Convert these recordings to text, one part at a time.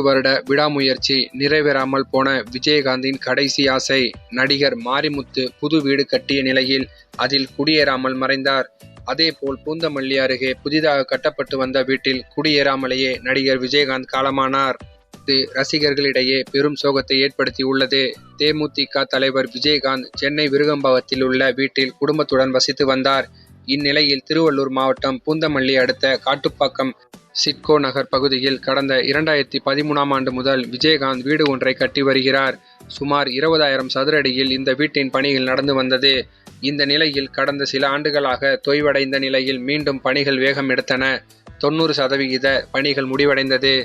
வருட விடாமுயற்சி நிறைவேறாமல் போன விஜயகாந்தின் கடைசி ஆசை. நடிகர் மாரிமுத்து புது வீடு கட்டிய நிலையில் அதில் குடியேறாமல் மறைந்தார். அதேபோல் பூந்தமல்லி அருகே புதிதாக கட்டப்பட்டு வந்த வீட்டில் குடியேறாமலேயே நடிகர் விஜயகாந்த் காலமானார். இது ரசிகர்களிடையே பெரும் சோகத்தை ஏற்படுத்தி உள்ளது. தேமுதிக தலைவர் விஜயகாந்த் சென்னை விருகம்பாக்கத்தில் உள்ள வீட்டில் குடும்பத்துடன் வசித்து வந்தார். இந்நிலையில் திருவள்ளூர் மாவட்டம் பூந்தமல்லி அடுத்த காட்டுப்பாக்கம் சிட்கோ நகர் பகுதியில் கடந்த 2013ஆம் ஆண்டு முதல் விஜயகாந்த் வீடு ஒன்றை கட்டி வருகிறார். சுமார் 20,000 சதுர அடியில் இந்த வீட்டின் பணிகள் நடந்து வந்தது. இந்த நிலையில் கடந்த சில ஆண்டுகளாக தொய்வடைந்த நிலையில் மீண்டும் பணிகள் வேகம் எடுத்தன. 90% பணிகள் முடிவடைந்தது.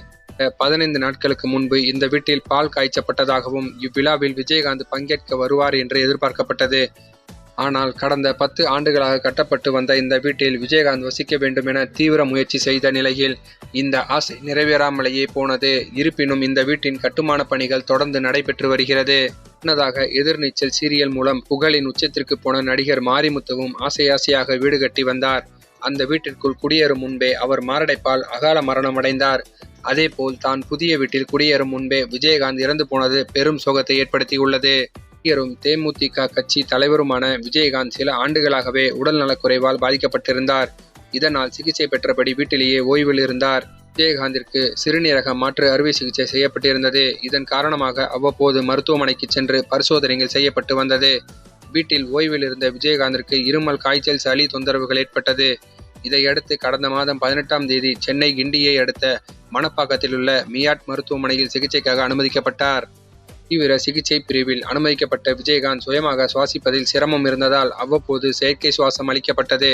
15 நாட்களுக்கு முன்பு இந்த வீட்டில் பால் காய்ச்சப்பட்டதாகவும் இவ்விழாவில் விஜயகாந்த் பங்கேற்க வருவார் என்று எதிர்பார்க்கப்பட்டது. ஆனால் கடந்த 10 ஆண்டுகளாக கட்டப்பட்டு வந்த இந்த வீட்டில் விஜயகாந்த் வசிக்க வேண்டும் என தீவிர முயற்சி செய்த நிலையில் இந்த ஆசை நிறைவேறாமலேயே போனது. இருப்பினும் இந்த வீட்டின் கட்டுமான பணிகள் தொடர்ந்து நடைபெற்று வருகிறது. முன்னதாக எதிர்நீச்சல் சீரியல் மூலம் புகழின் உச்சத்திற்கு போன நடிகர் மாரிமுத்துவும் ஆசையாக வீடு கட்டி வந்தார். அந்த வீட்டிற்குள் குடியேறும் முன்பே அவர் மாரடைப்பால் அகால மரணம் அடைந்தார். அதேபோல் தான் புதிய வீட்டில் குடியேறும் முன்பே விஜயகாந்த் இறந்து போனது பெரும் சோகத்தை ஏற்படுத்தியுள்ளது. நடிகரும் தேமுதிக கட்சி தலைவருமான விஜயகாந்த் சில ஆண்டுகளாகவே உடல் நலக்குறைவால் பாதிக்கப்பட்டிருந்தார். இதனால் சிகிச்சை பெற்றபடி வீட்டிலேயே ஓய்வில் இருந்தார். விஜயகாந்திற்கு சிறுநீரக மாற்று அறுவை சிகிச்சை செய்யப்பட்டிருந்தது. இதன் காரணமாக அவ்வப்போது மருத்துவமனைக்கு சென்று பரிசோதனைகள் செய்யப்பட்டு வந்தது. வீட்டில் ஓய்வில் இருந்த விஜயகாந்திற்கு இருமல், காய்ச்சல், சளி தொந்தரவுகள் ஏற்பட்டது. இதையடுத்து கடந்த மாதம் 18ஆம் தேதி சென்னை கிண்டியை அடுத்த மணப்பாக்கத்தில் உள்ள மியாட் மருத்துவமனையில் சிகிச்சைக்காக அனுமதிக்கப்பட்டார். தீவிர சிகிச்சை பிரிவில் அனுமதிக்கப்பட்ட விஜயகாந்த் சுயமாக சுவாசிப்பதில் சிரமம் இருந்ததால் அவ்வப்போது செயற்கை சுவாசம் அளிக்கப்பட்டது.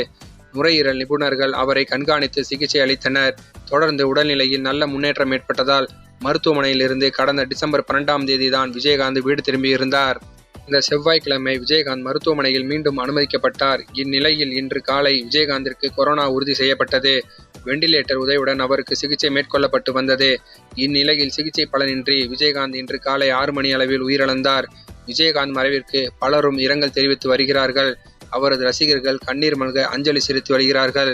நுரையீரல் நிபுணர்கள் அவரை கண்காணித்து சிகிச்சை அளித்தனர். தொடர்ந்து உடல்நிலையில் நல்ல முன்னேற்றம் ஏற்பட்டதால் மருத்துவமனையில் இருந்து கடந்த டிசம்பர் 12ஆம் தேதி தான் விஜயகாந்த் வீடு திரும்பியிருந்தார். இந்த செவ்வாய்க்கிழமை விஜயகாந்த் மருத்துவமனையில் மீண்டும் அனுமதிக்கப்பட்டார். இந்நிலையில் இன்று காலை விஜயகாந்திற்கு கொரோனா உறுதி செய்யப்பட்டது. வெண்டிலேட்டர் உதவியுடன் அவருக்கு சிகிச்சை மேற்கொள்ளப்பட்டு வந்தது. இந்நிலையில் சிகிச்சை பலனின்றி விஜயகாந்த் இன்று காலை 6 மணி அளவில் உயிரிழந்தார். விஜயகாந்த் மறைவிற்கு பலரும் இரங்கல் தெரிவித்து வருகிறார்கள். அவரது ரசிகர்கள் கண்ணீர் மல்க அஞ்சலி செலுத்தி வருகிறார்கள்.